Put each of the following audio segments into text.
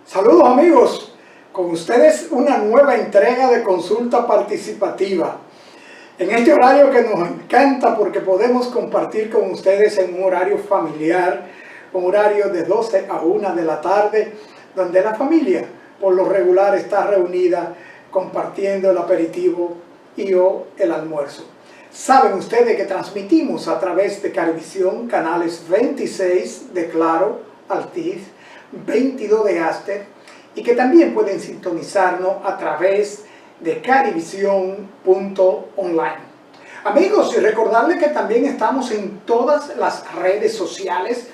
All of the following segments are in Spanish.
Saludos amigos, con ustedes una nueva entrega de consulta participativa. En este horario que nos encanta porque podemos compartir con ustedes en un horario familiar, un horario de 12 a 1 de la tarde, donde la familia por lo regular está reunida compartiendo el aperitivo y o el almuerzo. Saben ustedes que transmitimos a través de Carivisión, canales 26 de Claro, Altiz, 22 de Aster, y que también pueden sintonizarnos a través de carivisión.online. Amigos, y recordarles que también estamos en todas las redes sociales.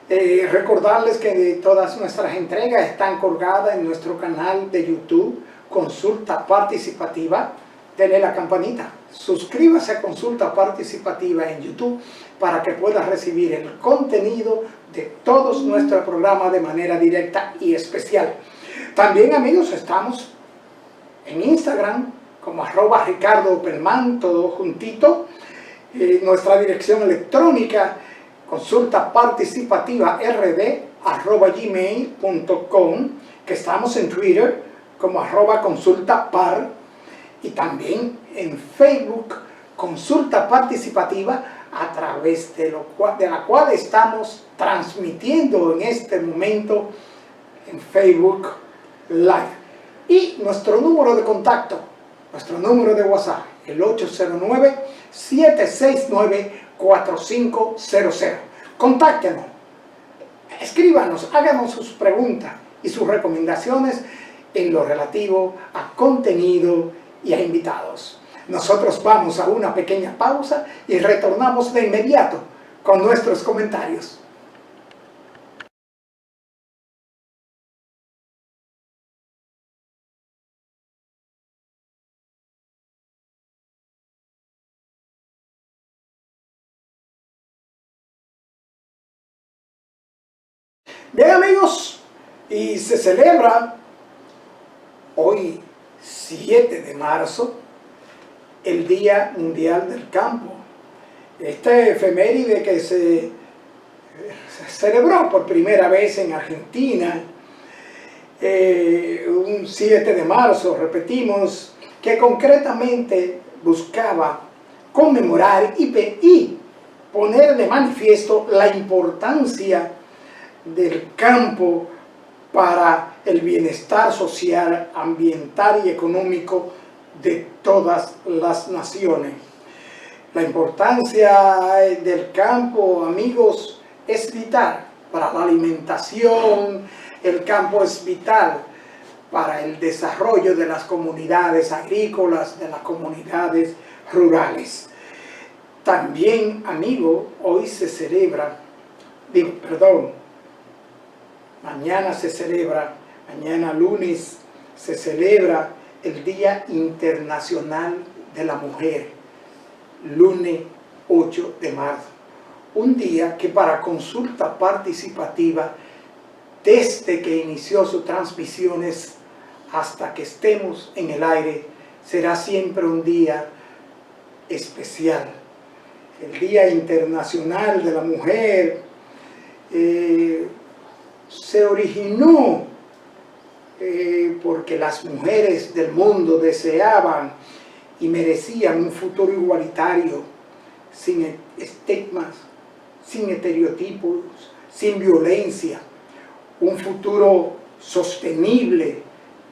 Recordarles que todas nuestras entregas están colgadas en nuestro canal de YouTube, Consulta Participativa. Denle la campanita, suscríbase a Consulta Participativa en YouTube para que pueda recibir el contenido de todos nuestros programas de manera directa y especial. También, amigos, estamos en Instagram como @RicardoPelman, todo juntito. Nuestra dirección electrónica consultaparticipativa@gmail.com, que estamos en Twitter como @consultapar, y también en Facebook, Consulta Participativa, a través de la cual estamos transmitiendo en este momento en Facebook Live. Y nuestro número de contacto, nuestro número de WhatsApp, el 809-769-4500. Contáctenos, escríbanos, háganos sus preguntas y sus recomendaciones en lo relativo a contenido y a invitados. Nosotros vamos a una pequeña pausa y retornamos de inmediato con nuestros comentarios. Bien amigos, y se celebra hoy 7 de marzo el Día Mundial del Campo. Este efeméride que se celebró por primera vez en Argentina, un 7 de marzo, repetimos, que concretamente buscaba conmemorar y poner de manifiesto la importancia del campo para el bienestar social, ambiental y económico de todas las naciones. La importancia del campo, amigos, es vital para la alimentación. El campo es vital para el desarrollo de las comunidades agrícolas, de las comunidades rurales. También, amigo, hoy se celebra, mañana lunes se celebra el Día Internacional de la Mujer, lunes 8 de marzo. Un día que para Consulta Participativa, desde que inició sus transmisiones hasta que estemos en el aire, será siempre un día especial. El Día Internacional de la Mujer se originó porque las mujeres del mundo deseaban y merecían un futuro igualitario, sin estigmas, sin estereotipos, sin violencia, un futuro sostenible,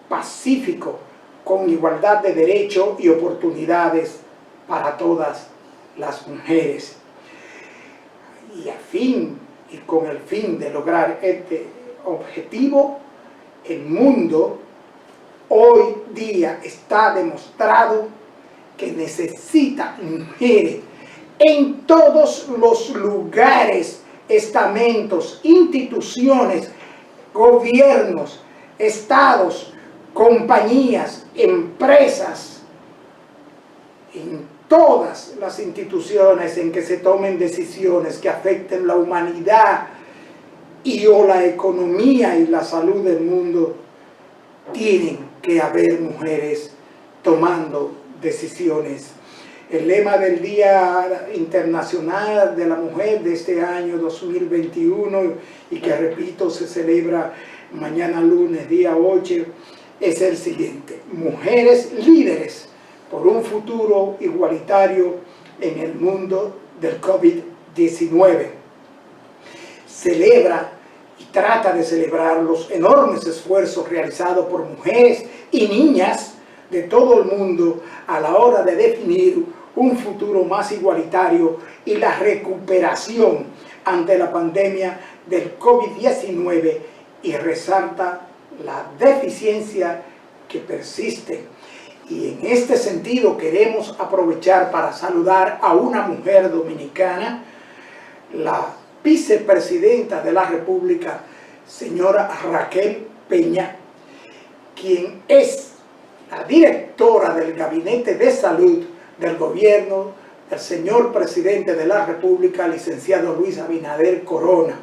pacífico, con igualdad de derechos y oportunidades para todas las mujeres. Y con el fin de lograr este objetivo, el mundo hoy día está demostrado que necesita mujeres en todos los lugares, estamentos, instituciones, gobiernos, estados, compañías, empresas, en todas las instituciones en que se tomen decisiones que afecten la humanidad y o la economía y la salud del mundo, tienen que haber mujeres tomando decisiones. El lema del Día Internacional de la Mujer de este año 2021, y que repito se celebra mañana lunes, día 8, es el siguiente: mujeres líderes por un futuro igualitario en el mundo del COVID-19. Celebra y trata de celebrar los enormes esfuerzos realizados por mujeres y niñas de todo el mundo a la hora de definir un futuro más igualitario y la recuperación ante la pandemia del COVID-19, y resalta la deficiencia que persiste. Y en este sentido queremos aprovechar para saludar a una mujer dominicana, la vicepresidenta de la República, señora Raquel Peña, quien es la directora del Gabinete de Salud del gobierno del señor presidente de la República, licenciado Luis Abinader Corona.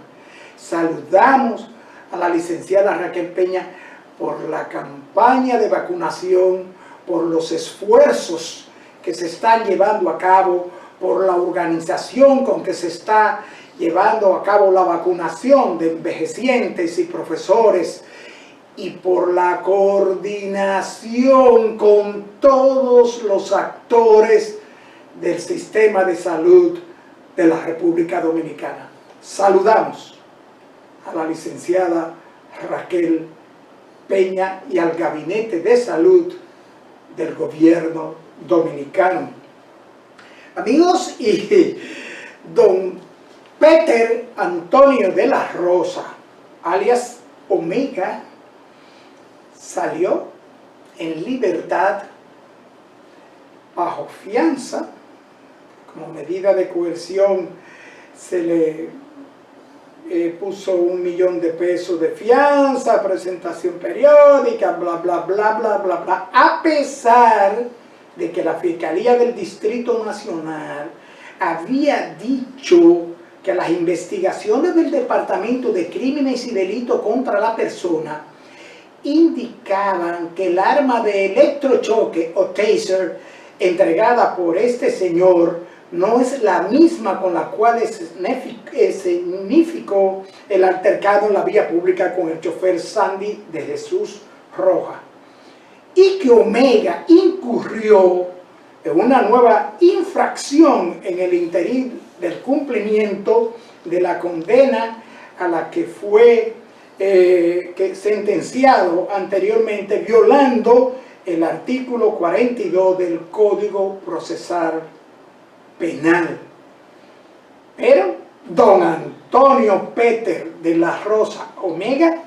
Saludamos a la licenciada Raquel Peña por la campaña de vacunación, por los esfuerzos que se están llevando a cabo, por la organización con que se está llevando a cabo la vacunación de envejecientes y profesores, y por la coordinación con todos los actores del sistema de salud de la República Dominicana. Saludamos a la licenciada Raquel Peña y al Gabinete de Salud del gobierno dominicano. Amigos, y don Peter Antonio de la Rosa, alias Omega, salió en libertad bajo fianza. Como medida de coerción se le puso $1 millón de pesos de fianza, presentación periódica, bla, bla, bla, bla, bla, bla, a pesar de que la Fiscalía del Distrito Nacional había dicho que las investigaciones del Departamento de Crímenes y Delitos contra la Persona indicaban que el arma de electrochoque o taser entregada por este señor no es la misma con la cual significó el altercado en la vía pública con el chofer Sandy de Jesús Roja, y que Omega incurrió en una nueva infracción en el interín del cumplimiento de la condena a la que fue sentenciado anteriormente, violando el artículo 42 del Código Procesal Penal. Pero don Antonio Peter de la Rosa Omega,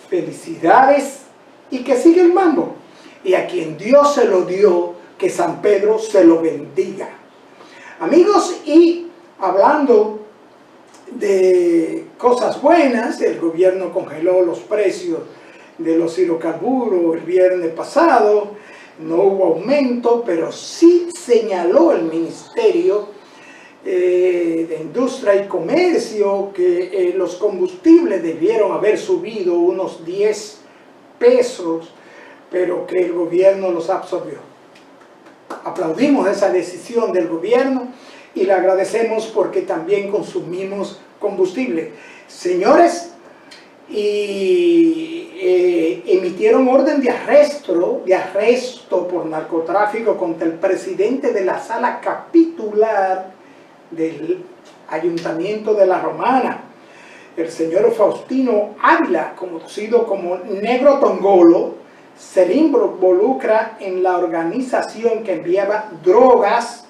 felicidades y que siga el mambo. Y a quien Dios se lo dio, que San Pedro se lo bendiga. Amigos, y hablando de cosas buenas, el gobierno congeló los precios de los hidrocarburos el viernes pasado. No hubo aumento, pero sí señaló el Ministerio de Industria y Comercio que los combustibles debieron haber subido unos 10 pesos, pero que el gobierno los absorbió. Aplaudimos esa decisión del gobierno y le agradecemos porque también consumimos combustible. Señores, y emitieron orden de arresto por narcotráfico contra el presidente de la sala capitular del Ayuntamiento de La Romana, el señor Faustino Ávila, conocido como Negro Tongolo. Se le involucra en la organización que enviaba drogas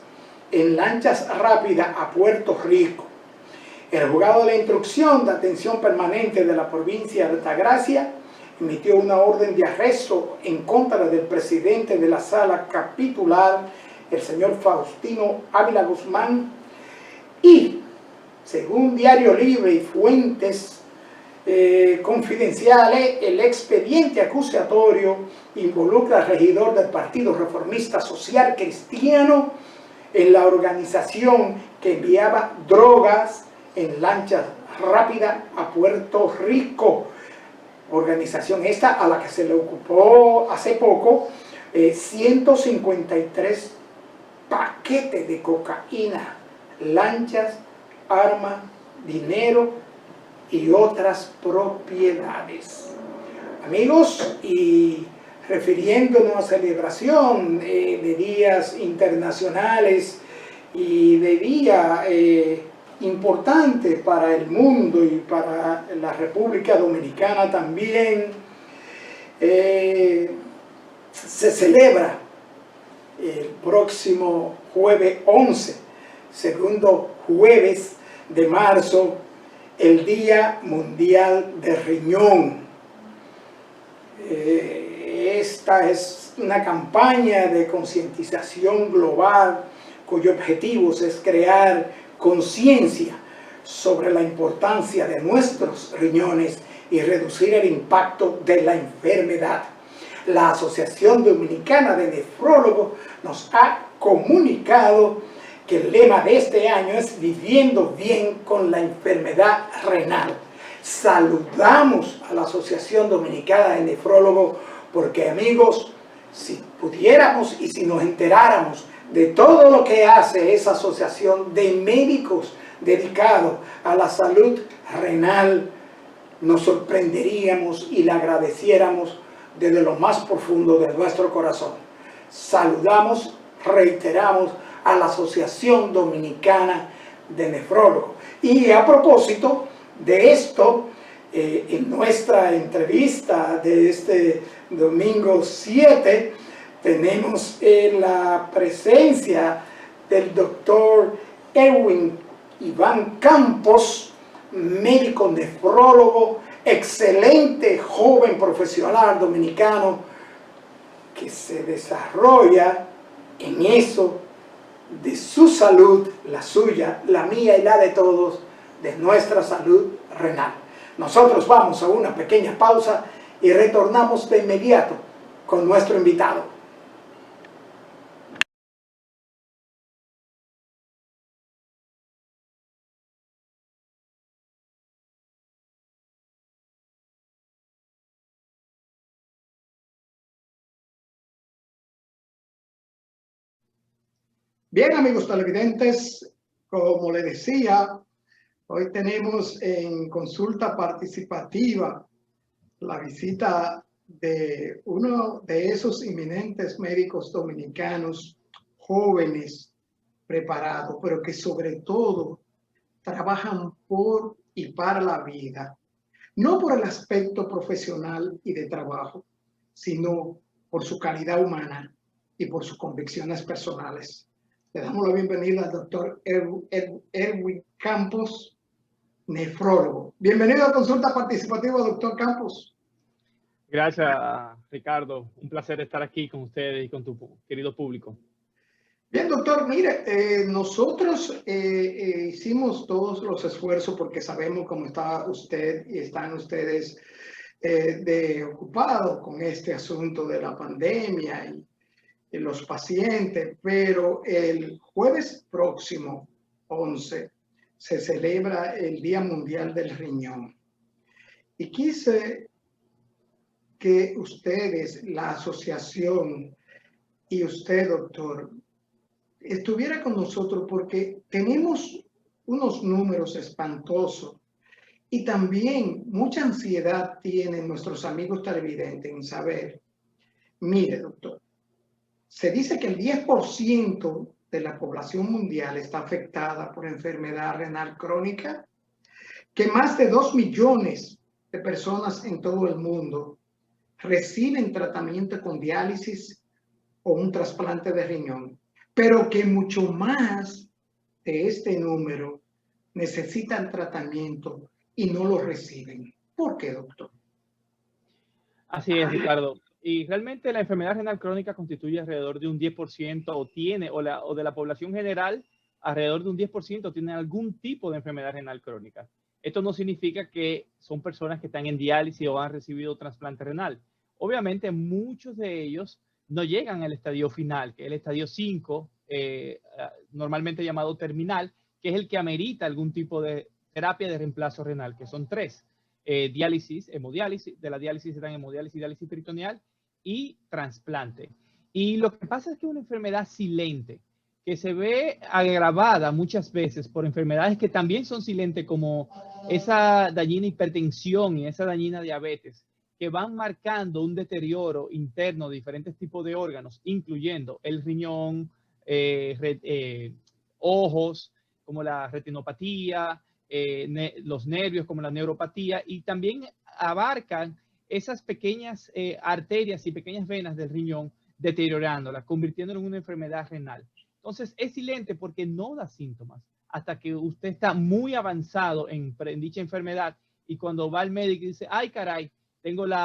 en lanchas rápidas a Puerto Rico. El juzgado de la instrucción de atención permanente de la provincia de Altagracia emitió una orden de arresto en contra del presidente de la sala capitular, el señor Faustino Ávila Guzmán, y según Diario Libre y fuentes confidenciales, el expediente acusatorio involucra al regidor del Partido Reformista Social Cristiano en la organización que enviaba drogas en lanchas rápidas a Puerto Rico. Organización esta a la que se le ocupó hace poco 153 paquetes de cocaína, lanchas, armas, dinero y otras propiedades. Amigos, y refiriéndonos a celebración de días internacionales y de día importante para el mundo y para la República Dominicana también, se celebra el próximo jueves 11, segundo jueves de marzo, el Día Mundial del Riñón. Esta es una campaña de concientización global cuyo objetivo es crear conciencia sobre la importancia de nuestros riñones y reducir el impacto de la enfermedad. La Asociación Dominicana de Nefrólogos nos ha comunicado que el lema de este año es Viviendo bien con la enfermedad renal. Saludamos a la Asociación Dominicana de Nefrólogos porque, amigos, si pudiéramos y si nos enteráramos de todo lo que hace esa asociación de médicos dedicados a la salud renal, nos sorprenderíamos y le agradeciéramos desde lo más profundo de nuestro corazón. Saludamos, reiteramos a la Asociación Dominicana de Nefrólogos. Y a propósito de esto, en nuestra entrevista de este domingo 7, tenemos la presencia del doctor Erwin Iván Campos, médico nefrólogo, excelente joven profesional dominicano que se desarrolla en eso de su salud, la suya, la mía y la de todos, de nuestra salud renal. Nosotros vamos a una pequeña pausa y retornamos de inmediato con nuestro invitado. Bien, amigos televidentes, como les decía, hoy tenemos en consulta participativa la visita de uno de esos eminentes médicos dominicanos, jóvenes, preparados, pero que sobre todo trabajan por y para la vida, no por el aspecto profesional y de trabajo, sino por su calidad humana y por sus convicciones personales. Le damos la bienvenida al doctor Erwin Campos, nefrólogo. Bienvenido a Consulta Participativa, doctor Campos. Gracias, Ricardo. Un placer estar aquí con ustedes y con tu querido público. Bien, doctor, mire, nosotros hicimos todos los esfuerzos porque sabemos cómo está usted y están ustedes ocupados con este asunto de la pandemia y los pacientes, pero el jueves próximo, 11, se celebra el Día Mundial del Riñón. Y quise que ustedes, la asociación y usted, doctor, estuviera con nosotros porque tenemos unos números espantosos y también mucha ansiedad tienen nuestros amigos televidentes en saber, mire, doctor, se dice que el 10% de la población mundial está afectada por enfermedad renal crónica, que más de 2 millones de personas en todo el mundo reciben tratamiento con diálisis o un trasplante de riñón, pero que mucho más de este número necesitan tratamiento y no lo reciben. ¿Por qué, doctor? Así es, Ricardo. Y realmente la enfermedad renal crónica constituye alrededor de un 10% o de la población general, alrededor de un 10% tiene algún tipo de enfermedad renal crónica. Esto no significa que son personas que están en diálisis o han recibido trasplante renal. Obviamente muchos de ellos no llegan al estadio final, que es el estadio 5, normalmente llamado terminal, que es el que amerita algún tipo de terapia de reemplazo renal, que son 3. Diálisis, hemodiálisis, de la diálisis están hemodiálisis, diálisis peritoneal y trasplante. Y lo que pasa es que es una enfermedad silente. que se ve agravada muchas veces por enfermedades que también son silentes, como esa dañina hipertensión y esa dañina diabetes, que van marcando un deterioro interno de diferentes tipos de órganos, incluyendo el riñón, ojos, como la retinopatía, los nervios, como la neuropatía, y también abarcan esas pequeñas arterias y pequeñas venas del riñón, deteriorándola, convirtiéndola en una enfermedad renal. Entonces, es silente porque no da síntomas hasta que usted está muy avanzado en dicha enfermedad, y cuando va al médico y dice, ay, caray, tengo los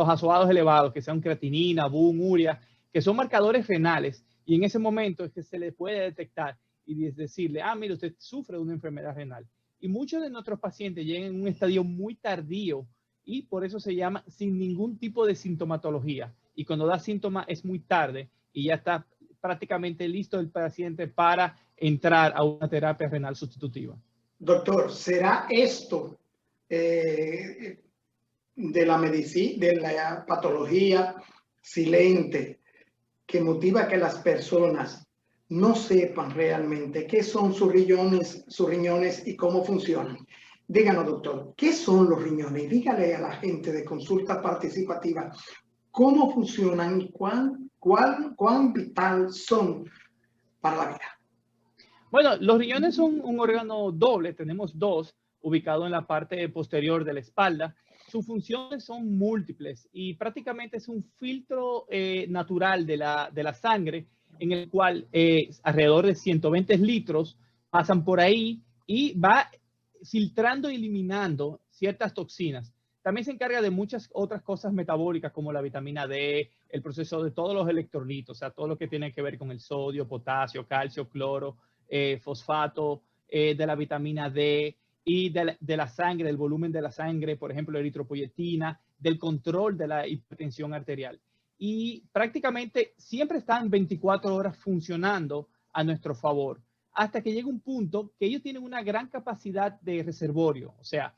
azoados elevados, que sean creatinina, BUN, urea, que son marcadores renales, y en ese momento es que se le puede detectar y decirle, ah, mire, usted sufre de una enfermedad renal. Y muchos de nuestros pacientes llegan en un estadio muy tardío, y por eso se llama sin ningún tipo de sintomatología. Y cuando da síntomas es muy tarde y ya está prácticamente listo el paciente para entrar a una terapia renal sustitutiva. Doctor, ¿será esto de la medicina, de la patología silente, que motiva a que las personas no sepan realmente qué son sus riñones y cómo funcionan? Díganos, doctor, ¿qué son los riñones? Dígale a la gente de consulta participativa cómo funcionan y cuán vital son para la vida. Bueno, los riñones son un órgano doble, tenemos dos, ubicado en la parte posterior de la espalda. Sus funciones son múltiples y prácticamente es un filtro natural de la sangre, en el cual alrededor de 120 litros pasan por ahí y va filtrando y eliminando ciertas toxinas. También se encarga de muchas otras cosas metabólicas, como la vitamina D, el proceso de todos los electrolitos, o sea, todo lo que tiene que ver con el sodio, potasio, calcio, cloro, fosfato, de la vitamina D y de la sangre, del volumen de la sangre, por ejemplo, eritropoyetina, del control de la hipertensión arterial. Y prácticamente siempre están 24 horas funcionando a nuestro favor, hasta que llega un punto que ellos tienen una gran capacidad de reservorio. O sea,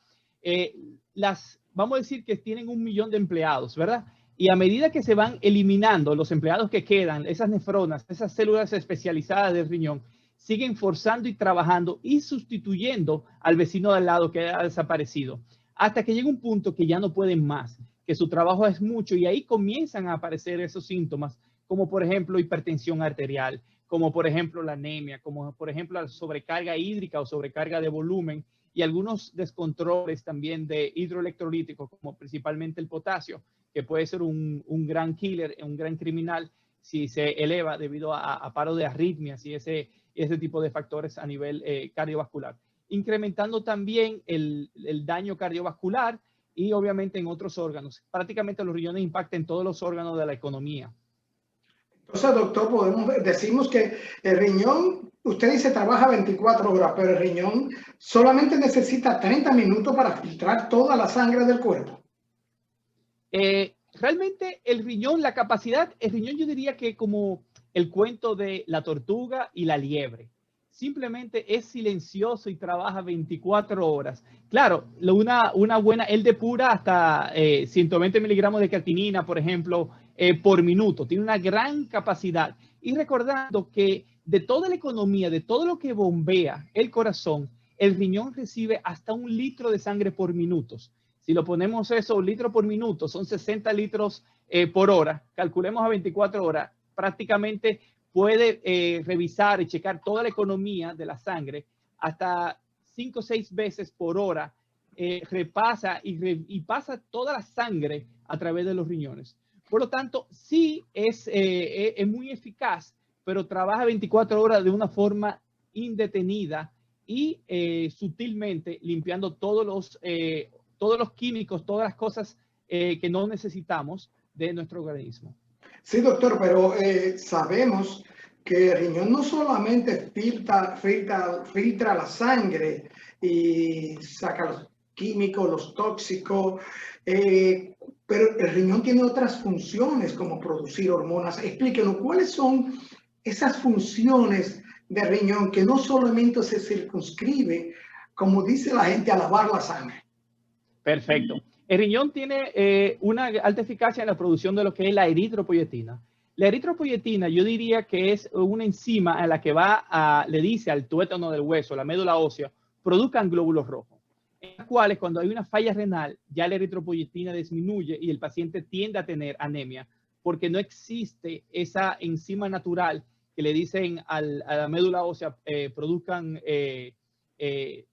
vamos a decir que tienen 1 millón de empleados, ¿verdad? Y a medida que se van eliminando los empleados que quedan, esas nefronas, esas células especializadas del riñón, siguen forzando y trabajando y sustituyendo al vecino de al lado que ha desaparecido, hasta que llega un punto que ya no pueden más, que su trabajo es mucho, y ahí comienzan a aparecer esos síntomas, como por ejemplo hipertensión arterial, como por ejemplo la anemia, como por ejemplo la sobrecarga hídrica o sobrecarga de volumen, y algunos descontroles también de hidroelectrolíticos, como principalmente el potasio, que puede ser un gran killer, un gran criminal, si se eleva debido a paro de arritmias y ese tipo de factores a nivel cardiovascular, incrementando también el daño cardiovascular y obviamente en otros órganos. Prácticamente los riñones impactan en todos los órganos de la economía. Entonces, doctor, decimos que el riñón, usted dice trabaja 24 horas, pero el riñón solamente necesita 30 minutos para filtrar toda la sangre del cuerpo. Realmente el riñón, la capacidad, el riñón yo diría que como el cuento de la tortuga y la liebre. Simplemente es silencioso y trabaja 24 horas. Claro, una buena, él depura hasta 120 miligramos de creatinina, por ejemplo, por minuto. Tiene una gran capacidad. Y recordando que de toda la economía, de todo lo que bombea el corazón, el riñón recibe hasta 1 litro de sangre por minutos. Si lo ponemos eso, 1 litro por minuto, son 60 litros por hora. Calculemos a 24 horas. Prácticamente puede revisar y checar toda la economía de la sangre hasta 5 o 6 veces por hora. Repasa y pasa toda la sangre a través de los riñones. Por lo tanto, sí es muy eficaz, pero trabaja 24 horas de una forma indetenida y sutilmente, limpiando todos los químicos, todas las cosas que no necesitamos de nuestro organismo. Sí, doctor, pero sabemos que el riñón no solamente filtra la sangre y saca los químicos, los tóxicos, pero el riñón tiene otras funciones como producir hormonas. Explíquenos, ¿cuáles son esas funciones del riñón que no solamente se circunscribe, como dice la gente, a lavar la sangre? Perfecto. El riñón tiene una alta eficacia en la producción de lo que es la eritropoyetina. La eritropoyetina yo diría que es una enzima en la que le dice al tuétano del hueso, la médula ósea, produzcan glóbulos rojos, en los cuales cuando hay una falla renal ya la eritropoyetina disminuye y el paciente tiende a tener anemia porque no existe esa enzima natural que le dicen a la médula ósea produzcan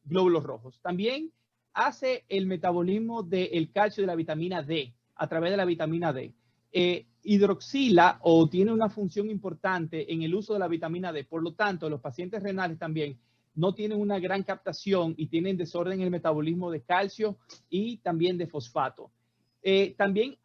glóbulos rojos. También hace el metabolismo del calcio y de la vitamina D a través de la vitamina D. Hidroxila o tiene una función importante en el uso de la vitamina D. Por lo tanto, los pacientes renales también no tienen una gran captación y tienen desorden en el metabolismo de calcio y también de fosfato. También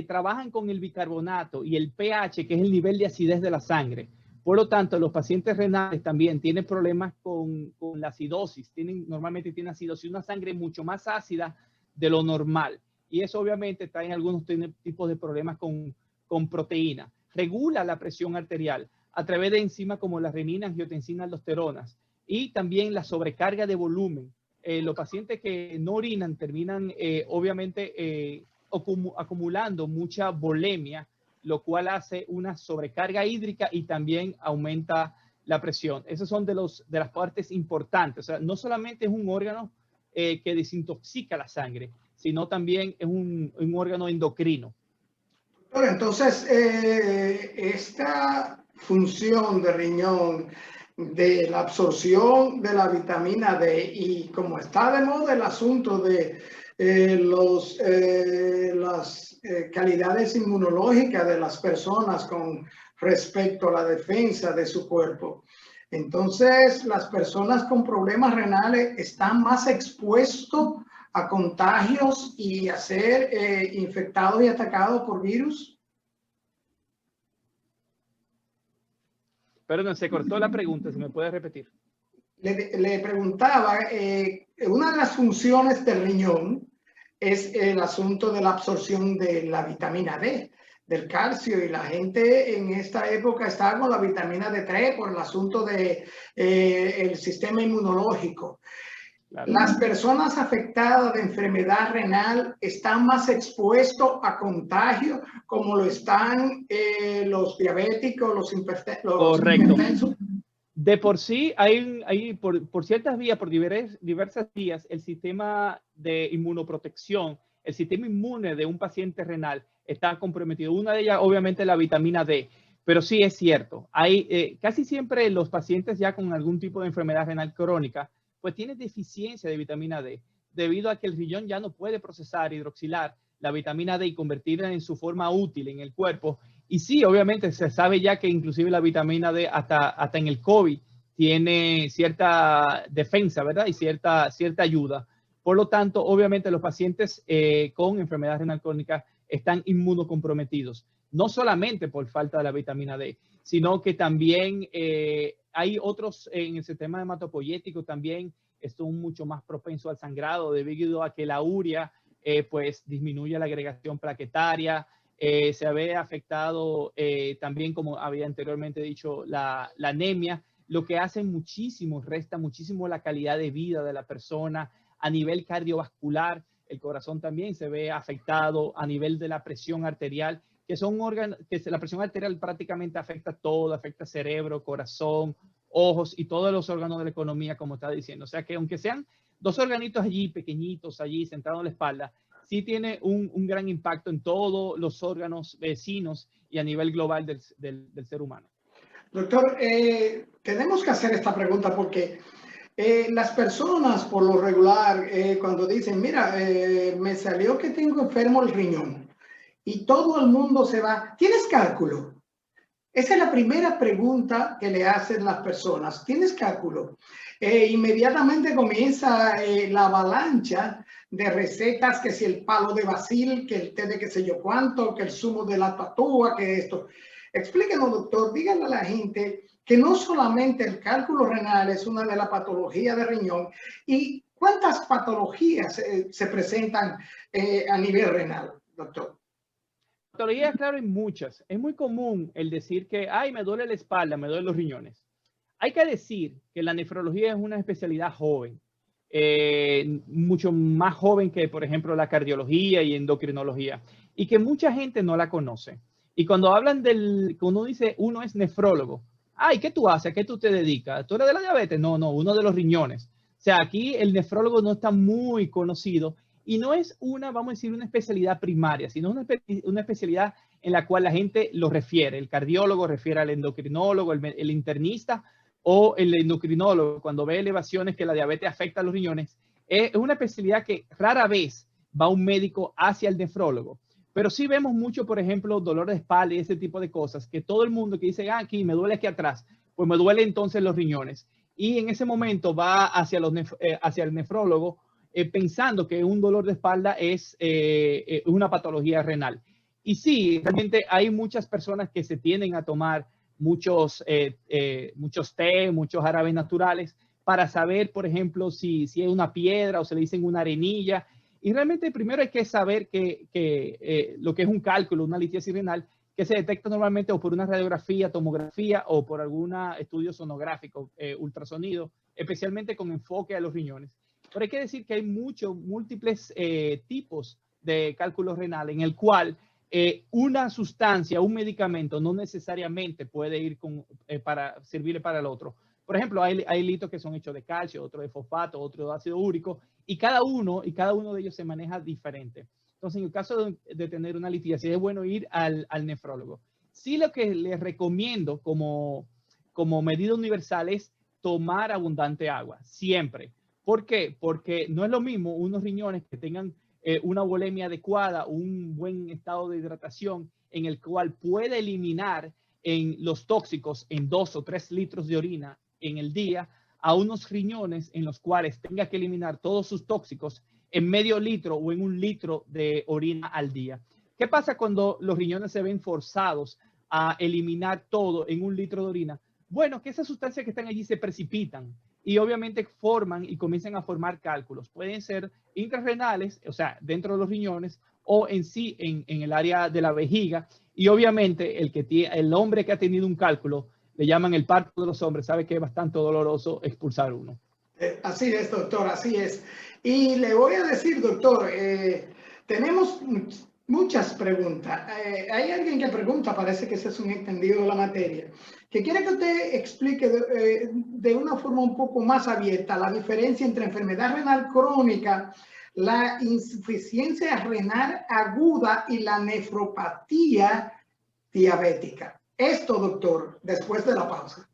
trabajan con el bicarbonato y el pH, que es el nivel de acidez de la sangre. Por lo tanto, los pacientes renales también tienen problemas con la acidosis. Normalmente tienen acidosis, una sangre mucho más ácida de lo normal. Y eso obviamente trae algunos tipos de problemas con proteína. Regula la presión arterial a través de enzimas como la renina, angiotensina, aldosteronas y también la sobrecarga de volumen. Los pacientes que no orinan terminan obviamente acumulando mucha volemia, lo cual hace una sobrecarga hídrica y también aumenta la presión. Esas son de las partes importantes. O sea, no solamente es un órgano que desintoxica la sangre, sino también es un órgano endocrino. Entonces, esta función de riñón, de la absorción de la vitamina D, y como está de moda el asunto de las calidades inmunológicas de las personas con respecto a la defensa de su cuerpo, entonces las personas con problemas renales están más expuestos a contagios y a ser infectados y atacados por virus. Perdón, se cortó la pregunta, si me puede repetir. Le preguntaba, una de las funciones del riñón es el asunto de la absorción de la vitamina D, del calcio, y la gente en esta época está con la vitamina D3 por el asunto de el sistema inmunológico. Claro. Las personas afectadas de enfermedad renal están más expuestos a contagio, como lo están los diabéticos, los hipertensos. De por sí, hay por ciertas vías, por diversas vías, el sistema de inmunoprotección, el sistema inmune de un paciente renal está comprometido. Una de ellas, obviamente, la vitamina D. Pero sí es cierto, casi siempre los pacientes ya con algún tipo de enfermedad renal crónica, pues tienen deficiencia de vitamina D, debido a que el riñón ya no puede procesar, hidroxilar la vitamina D y convertirla en su forma útil en el cuerpo. Y sí, obviamente se sabe ya que inclusive la vitamina D hasta en el COVID tiene cierta defensa, ¿verdad? Y cierta ayuda. Por lo tanto, obviamente los pacientes con enfermedad renal crónica están inmunocomprometidos, no solamente por falta de la vitamina D, sino que también hay otros en el sistema hematopoyético también están mucho más propensos al sangrado debido a que la urea pues disminuye la agregación plaquetaria, se ve afectado también, como había anteriormente dicho, la anemia, lo que hace muchísimo, resta muchísimo la calidad de vida de la persona a nivel cardiovascular. El corazón también se ve afectado a nivel de la presión arterial, que son órganos, que la presión arterial prácticamente afecta todo, afecta cerebro, corazón, ojos y todos los órganos de la economía, como está diciendo. O sea que aunque sean dos organitos allí, pequeñitos, allí sentados en la espalda, sí tiene un gran impacto en todos los órganos vecinos y a nivel global del ser humano. Doctor, tenemos que hacer esta pregunta porque las personas por lo regular cuando dicen, mira, me salió que tengo enfermo el riñón y todo el mundo se va, ¿tienes cálculo? Esa es la primera pregunta que le hacen las personas, ¿tienes cálculo? Inmediatamente comienza la avalancha de recetas, que si el palo de basil, que el té de qué sé yo cuánto, que el zumo de la tatúa, que esto. Explíquenos, doctor, díganle a la gente que no solamente el cálculo renal es una de las patologías de riñón, y cuántas patologías se presentan a nivel renal, doctor. Patologías, claro, hay muchas. Es muy común el decir que, ay, me duele la espalda, me duelen los riñones. Hay que decir que la nefrología es una especialidad joven, mucho más joven que, por ejemplo, la cardiología y endocrinología, y que mucha gente no la conoce. Y cuando hablan cuando uno dice uno es nefrólogo, ay, ¿qué tú haces? ¿A qué tú te dedicas? ¿Tú eres de la diabetes? No, no, uno de los riñones. O sea, aquí el nefrólogo no está muy conocido y no es vamos a decir, una especialidad primaria, sino una especialidad en la cual la gente lo refiere. El cardiólogo refiere al endocrinólogo, el internista o el endocrinólogo cuando ve elevaciones que la diabetes afecta a los riñones. Es una especialidad que rara vez va un médico hacia el nefrólogo. Pero sí vemos mucho, por ejemplo, dolor de espalda y ese tipo de cosas, que todo el mundo que dice, aquí me duele aquí atrás, pues me duele entonces los riñones. Y en ese momento va hacia el nefrólogo pensando que un dolor de espalda es una patología renal. Y sí, realmente hay muchas personas que se tienden a tomar muchos té, muchos jarabes naturales para saber, por ejemplo, si es una piedra o se le dicen una arenilla. Y realmente primero hay que saber que lo que es un cálculo, una litiasis renal, que se detecta normalmente o por una radiografía, tomografía o por algún estudio sonográfico, ultrasonido, especialmente con enfoque a los riñones. Pero hay que decir que hay múltiples tipos de cálculo renal en el cual una sustancia, un medicamento no necesariamente puede ir para servirle para el otro. Por ejemplo, hay litos que son hechos de calcio, otro de fosfato, otro de ácido úrico, y cada uno de ellos se maneja diferente. Entonces, en el caso de tener una litiasis, es bueno ir al nefrólogo. Sí, lo que les recomiendo como medida universal es tomar abundante agua, siempre. ¿Por qué? Porque no es lo mismo unos riñones que tengan una volemia adecuada, un buen estado de hidratación, en el cual puede eliminar los tóxicos en 2 o 3 litros de orina en el día, a unos riñones en los cuales tenga que eliminar todos sus tóxicos en medio litro o en 1 litro de orina al día. ¿Qué pasa cuando los riñones se ven forzados a eliminar todo en 1 litro de orina? Bueno, que esas sustancias que están allí se precipitan y obviamente forman y comienzan a formar cálculos. Pueden ser intrarrenales, o sea, dentro de los riñones, o en sí en el área de la vejiga. Y obviamente el hombre que ha tenido un cálculo, le llaman el parto de los hombres, sabe que es bastante doloroso expulsar uno. Así es, doctor, así es. Y le voy a decir, doctor, tenemos muchas preguntas. Hay alguien que pregunta, parece que ese es un entendido de la materia, que quiere que usted explique de una forma un poco más abierta la diferencia entre enfermedad renal crónica, la insuficiencia renal aguda y la nefropatía diabética. Esto, doctor, después de la pausa.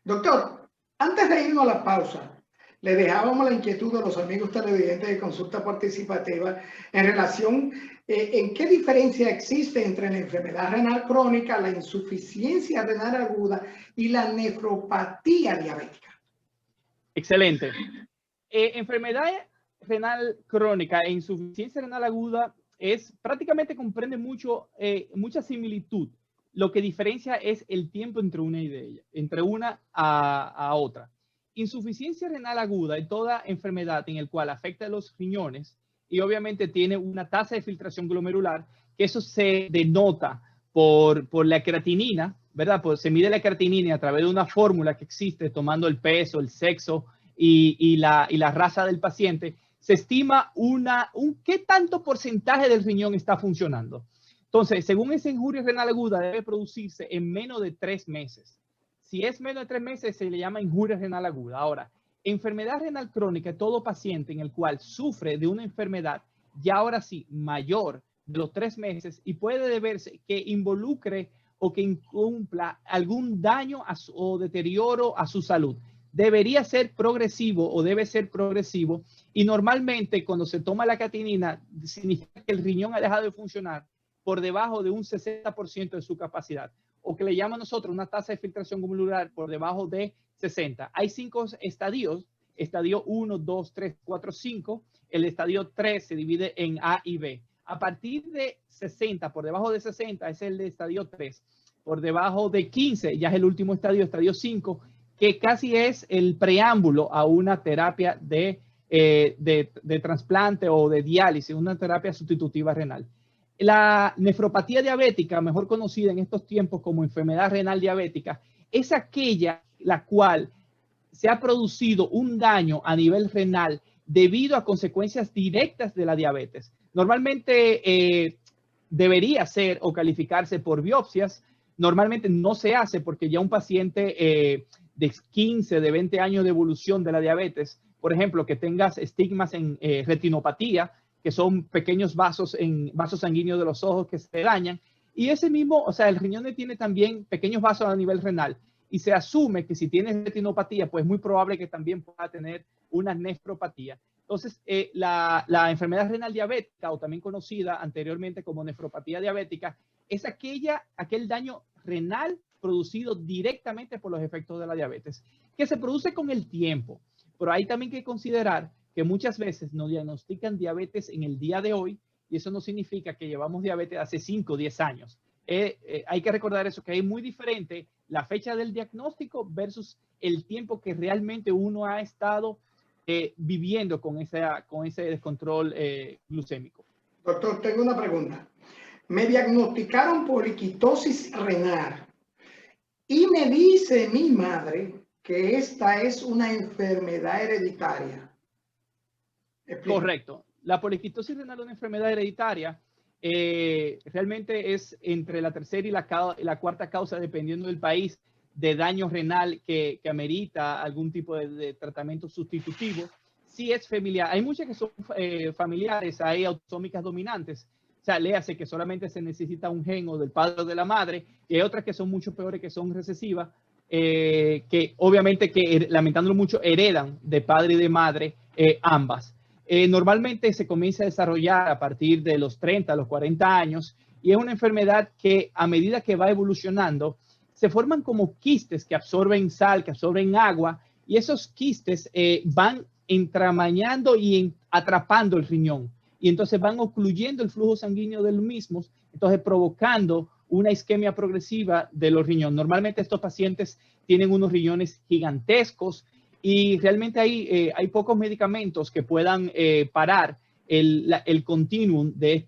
Doctor, antes de irnos a la pausa, le dejábamos la inquietud a los amigos televidentes de Consulta Participativa en relación en qué diferencia existe entre la enfermedad renal crónica, la insuficiencia renal aguda y la nefropatía diabética. Excelente. Enfermedad renal crónica e insuficiencia renal aguda prácticamente comprende mucha similitud. Lo que diferencia es el tiempo entre una a otra. Insuficiencia renal aguda es toda enfermedad en el cual afecta a los riñones y obviamente tiene una tasa de filtración glomerular, que eso se denota por la creatinina, ¿verdad? Pues se mide la creatinina a través de una fórmula que existe tomando el peso, el sexo y la raza del paciente. Se estima qué tanto porcentaje del riñón está funcionando. Entonces, según esa injuria renal aguda, debe producirse en menos de 3 meses. Si es menos de 3 meses, se le llama injuria renal aguda. Ahora, enfermedad renal crónica, todo paciente en el cual sufre de una enfermedad, ya ahora sí, mayor de los 3 meses y puede deberse que involucre o que incumpla algún daño o deterioro a su salud. Debería ser progresivo o debe ser progresivo y normalmente cuando se toma la creatinina significa que el riñón ha dejado de funcionar por debajo de un 60% de su capacidad, o que le llaman nosotros una tasa de filtración glomerular por debajo de 60. Hay 5 estadios, estadio 1, 2, 3, 4, 5. El estadio 3 se divide en A y B. A partir de 60, por debajo de 60, es el de estadio 3. Por debajo de 15, ya es el último estadio 5, que casi es el preámbulo a una terapia de trasplante o de diálisis, una terapia sustitutiva renal. La nefropatía diabética, mejor conocida en estos tiempos como enfermedad renal diabética, es aquella la cual se ha producido un daño a nivel renal debido a consecuencias directas de la diabetes. Normalmente debería ser o calificarse por biopsias. Normalmente no se hace porque ya un paciente de 15, de 20 años de evolución de la diabetes, por ejemplo, que tengas estigmas en retinopatía, que son pequeños vasos sanguíneos de los ojos que se dañan, y ese mismo, o sea, el riñón tiene también pequeños vasos a nivel renal, y se asume que si tienes retinopatía, pues es muy probable que también pueda tener una nefropatía. Entonces, la enfermedad renal diabética, o también conocida anteriormente como nefropatía diabética, es aquel daño renal producido directamente por los efectos de la diabetes, que se produce con el tiempo. Pero hay también que considerar que muchas veces nos diagnostican diabetes en el día de hoy, y eso no significa que llevamos diabetes hace 5 o 10 años. Hay que recordar eso, que es muy diferente la fecha del diagnóstico versus el tiempo que realmente uno ha estado viviendo con ese descontrol glucémico. Doctor, tengo una pregunta. Me diagnosticaron poliquitosis renal y me dice mi madre que esta es una enfermedad hereditaria. Explica. Correcto. La poliquitosis renal es una enfermedad hereditaria. Realmente es entre la tercera y la cuarta causa, dependiendo del país, de daño renal que amerita algún tipo de tratamiento sustitutivo. Sí es familiar. Hay muchas que son familiares, hay autosómicas dominantes. O sea, léase que solamente se necesita un gen o del padre o de la madre, y hay otras que son mucho peores, que son recesivas, que obviamente, lamentándolo mucho, heredan de padre y de madre ambas. Normalmente se comienza a desarrollar a partir de los 30, los 40 años, y es una enfermedad que a medida que va evolucionando, se forman como quistes que absorben sal, que absorben agua, y esos quistes van entramañando y atrapando el riñón, y entonces van ocluyendo el flujo sanguíneo de los mismos, entonces provocando una isquemia progresiva de los riñones. Normalmente estos pacientes tienen unos riñones gigantescos, y realmente hay pocos medicamentos que puedan parar el continuum del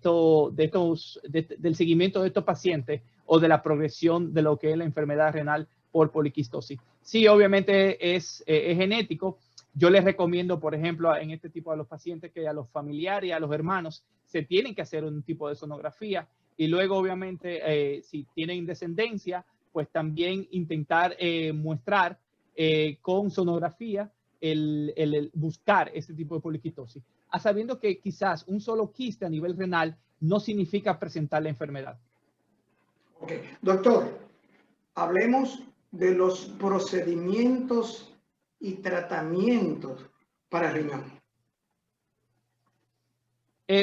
seguimiento de estos pacientes o de la progresión de lo que es la enfermedad renal por poliquistosis. Sí, obviamente es genético. Yo les recomiendo, por ejemplo, en este tipo de los pacientes, que a los familiares y a los hermanos se tienen que hacer un tipo de sonografía, y luego, obviamente, si tienen descendencia, pues también intentar muestrar con sonografía el buscar este tipo de poliquitosis, sabiendo que quizás un solo quiste a nivel renal no significa presentar la enfermedad. Ok, doctor, hablemos de los procedimientos y tratamientos para el riñón.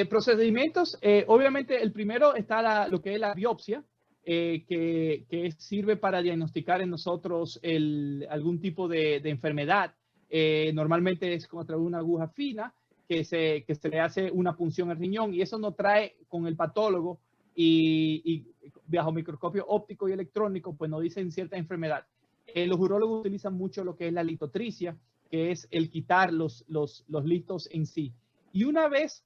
Procedimientos, obviamente el primero está lo que es la biopsia, que sirve para diagnosticar en nosotros algún tipo de enfermedad. Normalmente es como a través de una aguja fina que se le hace una punción al riñón, y eso nos trae con el patólogo y bajo microscopio óptico y electrónico, pues nos dicen cierta enfermedad. Los urólogos utilizan mucho lo que es la litotricia, que es el quitar los litos en sí. Y una vez,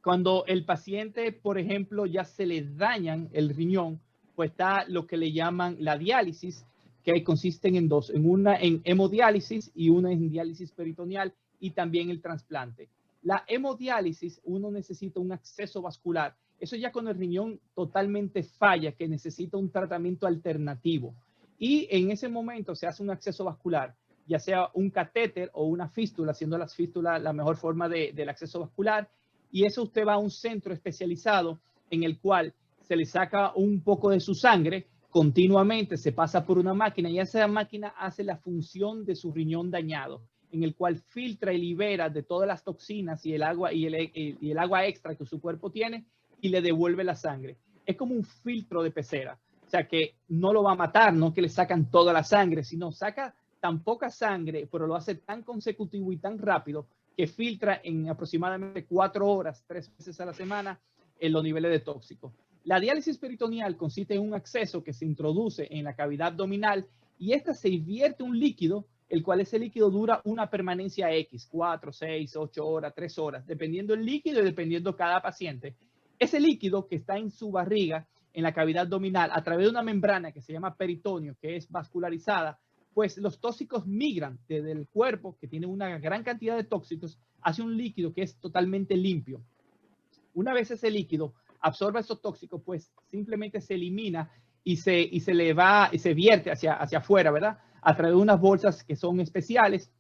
cuando el paciente, por ejemplo, ya se le dañan el riñón, pues está lo que le llaman la diálisis, que consisten en dos, una en hemodiálisis y una en diálisis peritoneal, y también el trasplante. La hemodiálisis, uno necesita un acceso vascular. Eso ya cuando el riñón totalmente falla, que necesita un tratamiento alternativo. Y en ese momento se hace un acceso vascular, ya sea un catéter o una fístula, siendo las fístulas la mejor forma del acceso vascular. Y eso usted va a un centro especializado en el cual se le saca un poco de su sangre continuamente, se pasa por una máquina, y esa máquina hace la función de su riñón dañado, en el cual filtra y libera de todas las toxinas y el agua extra que su cuerpo tiene, y le devuelve la sangre. Es como un filtro de pecera. O sea que no lo va a matar, no que le sacan toda la sangre, sino saca tan poca sangre, pero lo hace tan consecutivo y tan rápido que filtra en aproximadamente 4 horas, 3 veces a la semana, en los niveles de tóxico. La diálisis peritoneal consiste en un acceso que se introduce en la cavidad abdominal, y esta se vierte un líquido, el cual ese líquido dura una permanencia X, 4, 6, 8 horas, 3 horas, dependiendo el líquido y dependiendo cada paciente. Ese líquido que está en su barriga, en la cavidad abdominal, a través de una membrana que se llama peritoneo, que es vascularizada, pues los tóxicos migran desde el cuerpo, que tiene una gran cantidad de tóxicos, hacia un líquido que es totalmente limpio. Una vez ese líquido absorba esos tóxicos, pues simplemente se elimina y se vierte hacia afuera, ¿verdad? A través de unas bolsas que son especiales,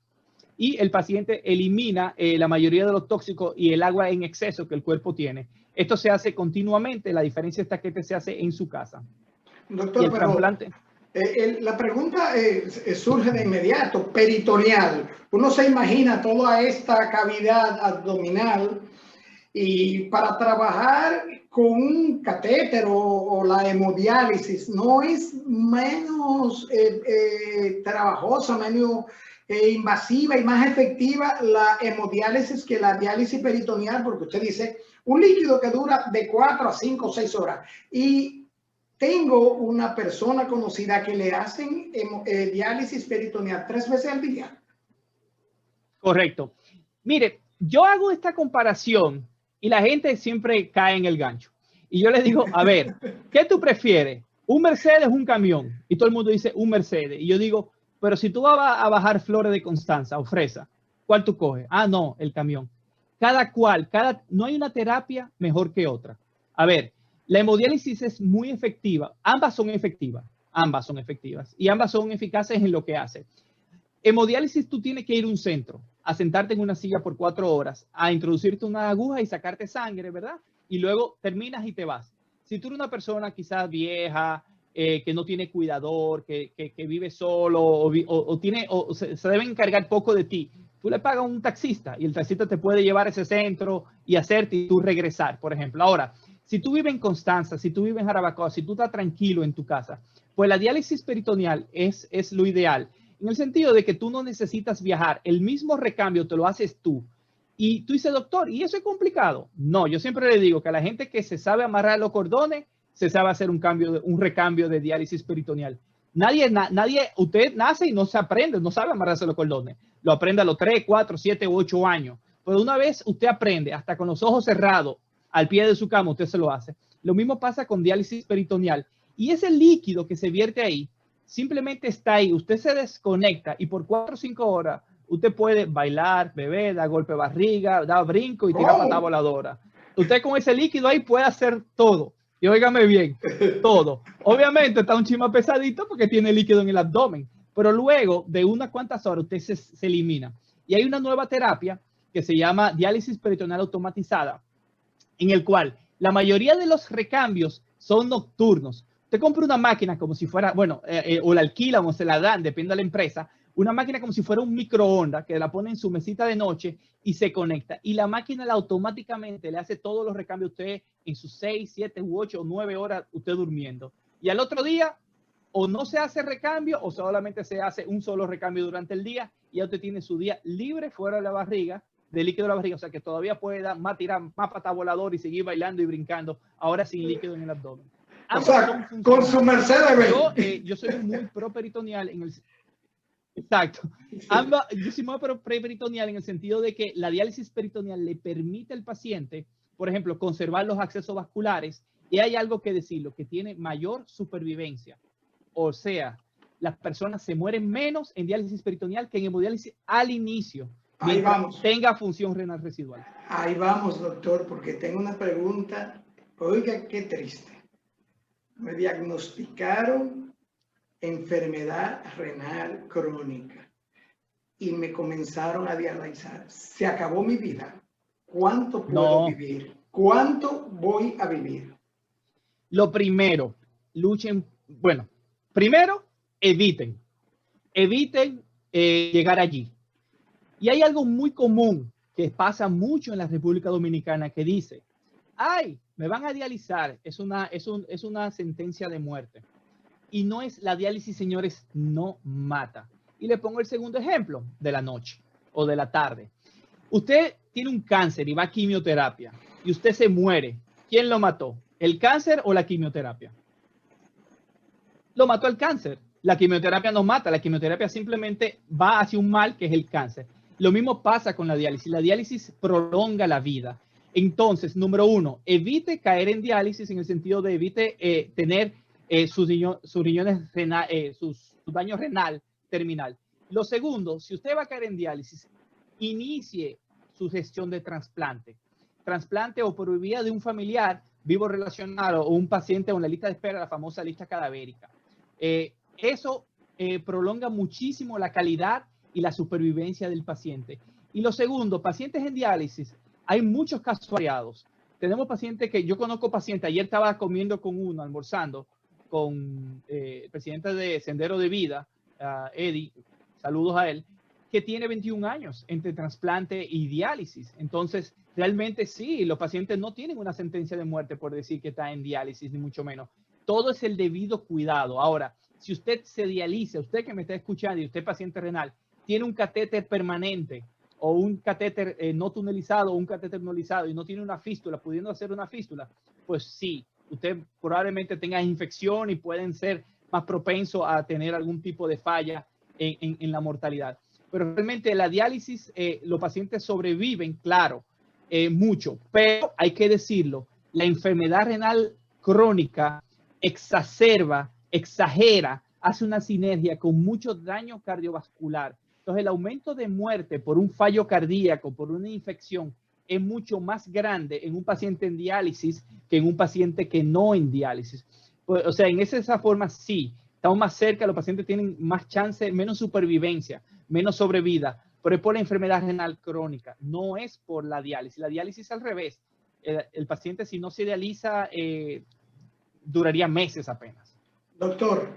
y el paciente elimina la mayoría de los tóxicos y el agua en exceso que el cuerpo tiene. Esto se hace continuamente, la diferencia está que se hace en su casa. Doctor, y el trasplante. La pregunta surge de inmediato, peritoneal. Uno se imagina toda esta cavidad abdominal y para trabajar con un catéter o la hemodiálisis no es menos trabajosa, menos invasiva y más efectiva la hemodiálisis que la diálisis peritoneal, porque usted dice un líquido que dura de 4 a 5 o 6 horas. Y tengo una persona conocida que le hacen diálisis peritoneal 3 veces al día. Correcto. Mire, yo hago esta comparación y la gente siempre cae en el gancho. Y yo le digo, a ver, ¿qué tú prefieres? ¿Un Mercedes o un camión? Y todo el mundo dice un Mercedes. Y yo digo, pero si tú vas a bajar flores de Constanza o fresa, ¿cuál tú coges? Ah, no, el camión. No hay una terapia mejor que otra. A ver, la hemodiálisis es muy efectiva. Ambas son efectivas. Y ambas son eficaces en lo que hace. Hemodiálisis, tú tienes que ir a un centro, a sentarte en una silla por 4 horas, a introducirte una aguja y sacarte sangre, ¿verdad? Y luego terminas y te vas. Si tú eres una persona quizás vieja, que no tiene cuidador, que vive solo o se debe encargar poco de ti, tú le pagas a un taxista y el taxista te puede llevar a ese centro y hacerte y tú regresar, por ejemplo. Ahora, si tú vives en Constanza, si tú vives en Jarabacoa, si tú estás tranquilo en tu casa, pues la diálisis peritoneal es lo ideal. En el sentido de que tú no necesitas viajar, el mismo recambio te lo haces tú. Y tú dices, doctor, ¿y eso es complicado? No, yo siempre le digo que a la gente que se sabe amarrar los cordones, se sabe hacer un recambio de diálisis peritoneal. Usted nace y no se aprende, no sabe amarrarse los cordones. Lo aprende a los 3, 4, 7 u 8 años. Pero una vez usted aprende, hasta con los ojos cerrados, al pie de su cama, usted se lo hace. Lo mismo pasa con diálisis peritoneal. Y ese líquido que se vierte ahí, simplemente está ahí, usted se desconecta y por 4 o 5 horas usted puede bailar, beber, dar golpe de barriga, dar brinco y tirar patada voladora. Usted con ese líquido ahí puede hacer todo. Y óigame bien, todo. Obviamente está un chima pesadito porque tiene líquido en el abdomen, pero luego de unas cuantas horas usted se elimina. Y hay una nueva terapia que se llama diálisis peritoneal automatizada, en el cual la mayoría de los recambios son nocturnos. Usted compra una máquina como si fuera, o la alquilan o se la dan, depende de la empresa, una máquina como si fuera un microondas que la pone en su mesita de noche y se conecta. Y la máquina automáticamente le hace todos los recambios a usted en sus 6, 7, 8 o 9 horas usted durmiendo. Y al otro día, o no se hace recambio o solamente se hace un solo recambio durante el día y ya usted tiene su día libre fuera de la barriga, de líquido de la barriga, o sea que todavía puede dar más, tirar más patada volador y seguir bailando y brincando, ahora sin líquido en el abdomen. Ambos, o sea, con su Mercedes. Yo soy muy pro peritoneal en el... Exacto. Yo soy muy pro peritoneal en el sentido de que la diálisis peritoneal le permite al paciente, por ejemplo, conservar los accesos vasculares, y hay algo que decirlo, que tiene mayor supervivencia. O sea, las personas se mueren menos en diálisis peritoneal que en hemodiálisis al inicio. Ahí vamos. Tenga función renal residual. Ahí vamos, doctor, porque tengo una pregunta. Oiga, qué triste. Me diagnosticaron enfermedad renal crónica y me comenzaron a dializar. Se acabó mi vida. ¿Cuánto puedo vivir? ¿Cuánto voy a vivir? Lo primero, luchen. Bueno, primero, eviten llegar allí. Y hay algo muy común que pasa mucho en la República Dominicana que dice, ay, me van a dializar, es una sentencia de muerte. Y no es la diálisis, señores, no mata. Y le pongo el segundo ejemplo de la noche o de la tarde. Usted tiene un cáncer y va a quimioterapia y usted se muere. ¿Quién lo mató? ¿El cáncer o la quimioterapia? Lo mató el cáncer. La quimioterapia no mata, la quimioterapia simplemente va hacia un mal que es el cáncer. Lo mismo pasa con la diálisis. La diálisis prolonga la vida. Entonces, número uno, evite caer en diálisis en el sentido de evite tener su daño renal terminal. Lo segundo, si usted va a caer en diálisis, inicie su gestión de trasplante. Trasplante o por vía de un familiar vivo relacionado o un paciente en la lista de espera, la famosa lista cadavérica. Eso prolonga muchísimo la calidad y la supervivencia del paciente. Y lo segundo, pacientes en diálisis, hay muchos casos variados. Tenemos pacientes que yo conozco pacientes, ayer estaba comiendo con uno, almorzando, con el presidente de Sendero de Vida, Eddie, saludos a él, que tiene 21 años entre trasplante y diálisis. Entonces, realmente sí, los pacientes no tienen una sentencia de muerte por decir que está en diálisis, ni mucho menos. Todo es el debido cuidado. Ahora, si usted se dializa, usted que me está escuchando y usted es paciente renal, tiene un catéter permanente o un catéter no tunelizado o un catéter tunelizado y no tiene una fístula, pudiendo hacer una fístula, pues sí, usted probablemente tenga infección y pueden ser más propensos a tener algún tipo de falla en la mortalidad. Pero realmente la diálisis, los pacientes sobreviven, claro, mucho, pero hay que decirlo, la enfermedad renal crónica exacerba, exagera, hace una sinergia con mucho daño cardiovascular. Entonces, el aumento de muerte por un fallo cardíaco, por una infección, es mucho más grande en un paciente en diálisis que en un paciente que no en diálisis. Pues, o sea, en esa forma sí, estamos más cerca, los pacientes tienen más chance, menos supervivencia, menos sobrevida, pero es por la enfermedad renal crónica, no es por la diálisis. La diálisis al revés. El paciente, si no se dializa, duraría meses apenas. Doctor,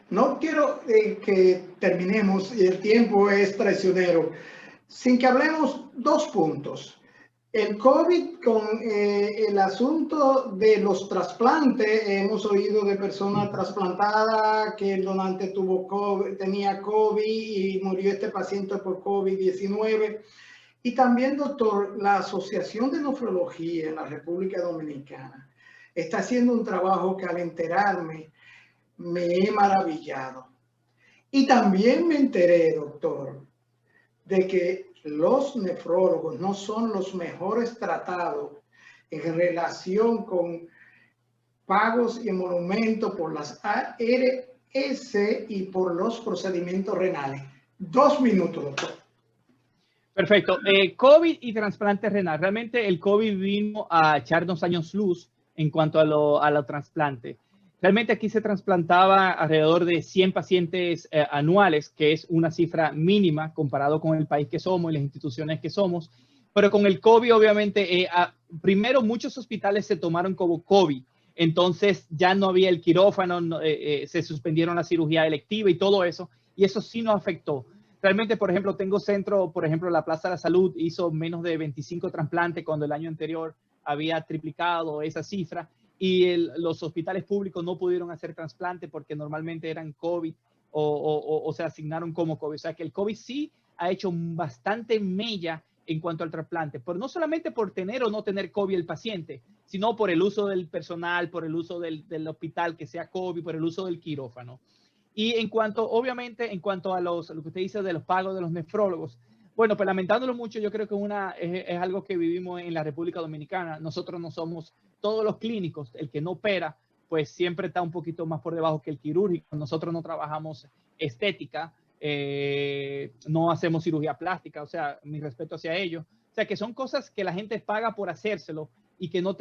no quiero que terminemos, y el tiempo es traicionero, sin que hablemos dos puntos. El COVID con el asunto de los trasplantes, hemos oído de personas trasplantadas que el donante tuvo COVID, tenía COVID y murió este paciente por COVID-19. Y también, doctor, la Asociación de Nefrología en la República Dominicana está haciendo un trabajo que al enterarme me he maravillado. Y también me enteré, doctor, de que los nefrólogos no son los mejores tratados en relación con pagos y emolumentos por las ARS y por los procedimientos renales. 2 minutos, doctor. Perfecto. COVID y trasplante renal. Realmente el COVID vino a echarnos años luz en cuanto a los trasplantes. Realmente aquí se trasplantaba alrededor de 100 pacientes anuales, que es una cifra mínima comparado con el país que somos y las instituciones que somos. Pero con el COVID, obviamente, primero muchos hospitales se tomaron como COVID. Entonces ya no había el quirófano, se suspendieron la cirugía electiva y todo eso. Y eso sí nos afectó. Realmente, por ejemplo, tengo centro, por ejemplo, la Plaza de la Salud hizo menos de 25 trasplantes cuando el año anterior había triplicado esa cifra. Y los hospitales públicos no pudieron hacer trasplante porque normalmente eran COVID o se asignaron como COVID. O sea que el COVID sí ha hecho bastante mella en cuanto al trasplante, pero no solamente por tener o no tener COVID el paciente, sino por el uso del personal, por el uso del hospital que sea COVID, por el uso del quirófano. Y en cuanto, obviamente, en cuanto a lo que usted dice de los pagos de los nefrólogos, bueno, pues lamentándolo mucho, yo creo que es algo que vivimos en la República Dominicana. Nosotros no somos todos los clínicos, el que no opera, pues siempre está un poquito más por debajo que el quirúrgico. Nosotros no trabajamos estética, no hacemos cirugía plástica, o sea, mi respeto hacia ellos. O sea, que son cosas que la gente paga por hacérselo y que no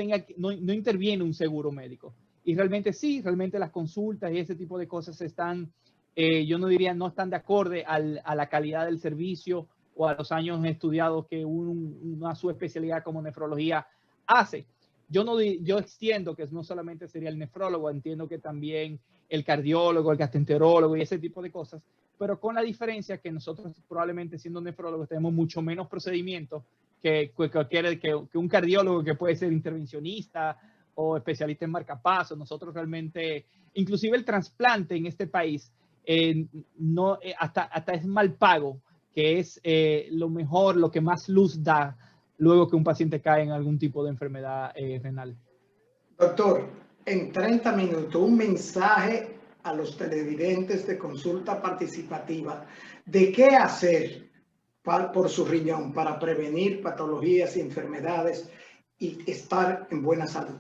interviene un seguro médico. Y realmente sí, realmente las consultas y ese tipo de cosas están, yo no diría, no están de acorde a la calidad del servicio o a los años estudiados que una subespecialidad como nefrología hace. Yo extiendo que no solamente sería el nefrólogo, entiendo que también el cardiólogo, el gastroenterólogo y ese tipo de cosas, pero con la diferencia que nosotros probablemente siendo nefrólogos tenemos mucho menos procedimientos que un cardiólogo que puede ser intervencionista o especialista en marcapasos. Nosotros realmente, inclusive el trasplante en este país, hasta es mal pago, que es lo mejor, lo que más luz da luego que un paciente cae en algún tipo de enfermedad renal. Doctor, en 30 minutos, un mensaje a los televidentes de consulta participativa de qué hacer por su riñón para prevenir patologías y enfermedades y estar en buena salud.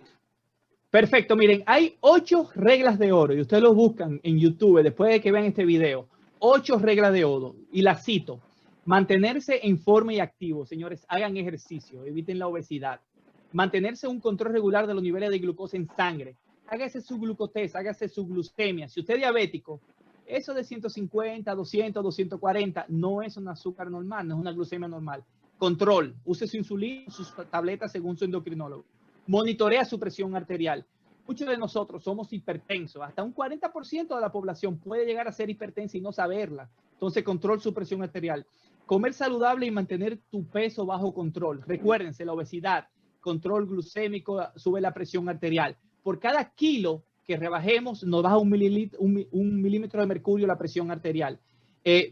Perfecto, miren, hay 8 reglas de oro y ustedes lo buscan en YouTube después de que vean este video. 8 reglas de oro y las cito. Mantenerse en forma y activo, señores, hagan ejercicio, eviten la obesidad. Mantenerse un control regular de los niveles de glucosa en sangre. Hágase su glucotest, hágase su glucemia. Si usted es diabético, eso de 150, 200, 240 no es un azúcar normal, no es una glucemia normal. Control, use su insulina, sus tabletas según su endocrinólogo. Monitorea su presión arterial. Muchos de nosotros somos hipertensos. Hasta un 40% de la población puede llegar a ser hipertensa y no saberla. Entonces, control su presión arterial. Comer saludable y mantener tu peso bajo control. Recuérdense, la obesidad, control glucémico, sube la presión arterial. Por cada kilo que rebajemos, nos baja un milímetro de mercurio la presión arterial.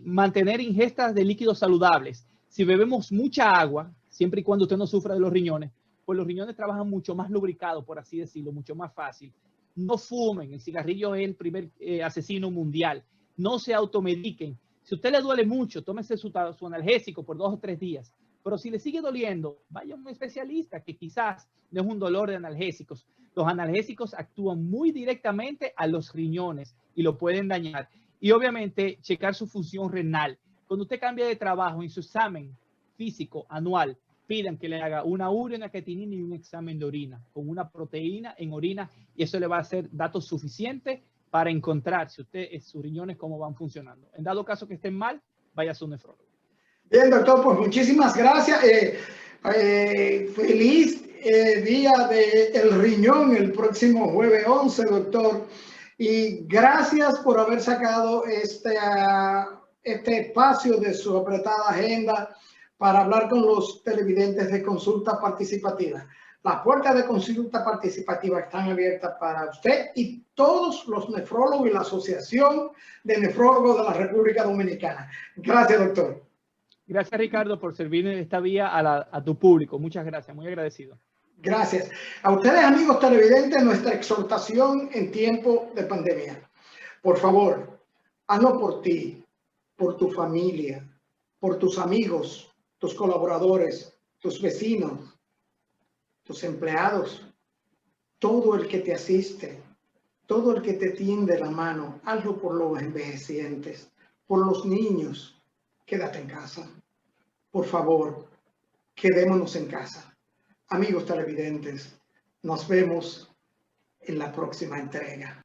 Mantener ingestas de líquidos saludables. Si bebemos mucha agua, siempre y cuando usted no sufra de los riñones, pues los riñones trabajan mucho más lubricados, por así decirlo, mucho más fácil. No fumen, el cigarrillo es el primer asesino mundial. No se automediquen. Si a usted le duele mucho, tómese su analgésico por 2 o 3 días. Pero si le sigue doliendo, vaya a un especialista que quizás no es un dolor de analgésicos. Los analgésicos actúan muy directamente a los riñones y lo pueden dañar. Y obviamente checar su función renal. Cuando usted cambia de trabajo en su examen físico anual, pidan que le haga una urea, una creatinina y un examen de orina con una proteína en orina y eso le va a hacer datos suficientes para encontrar si sus riñones cómo van funcionando. En dado caso que estén mal, vaya a su nefrólogo. Bien, doctor, pues muchísimas gracias. Feliz día del riñón el próximo jueves 11, doctor. Y gracias por haber sacado este espacio de su apretada agenda para hablar con los televidentes de Consulta Participativa. Las puertas de Consulta Participativa están abiertas para usted y todos los nefrólogos y la Asociación de Nefrólogos de la República Dominicana. Gracias, doctor. Gracias, Ricardo, por servir en esta vía a tu público. Muchas gracias, muy agradecido. Gracias. A ustedes, amigos televidentes, nuestra exhortación en tiempo de pandemia. Por favor, hazlo por ti, por tu familia, por tus amigos, tus colaboradores, tus vecinos, tus empleados, todo el que te asiste, todo el que te tiende la mano. Hazlo por los envejecientes, por los niños. Quédate en casa. Por favor, quedémonos en casa. Amigos televidentes, nos vemos en la próxima entrega.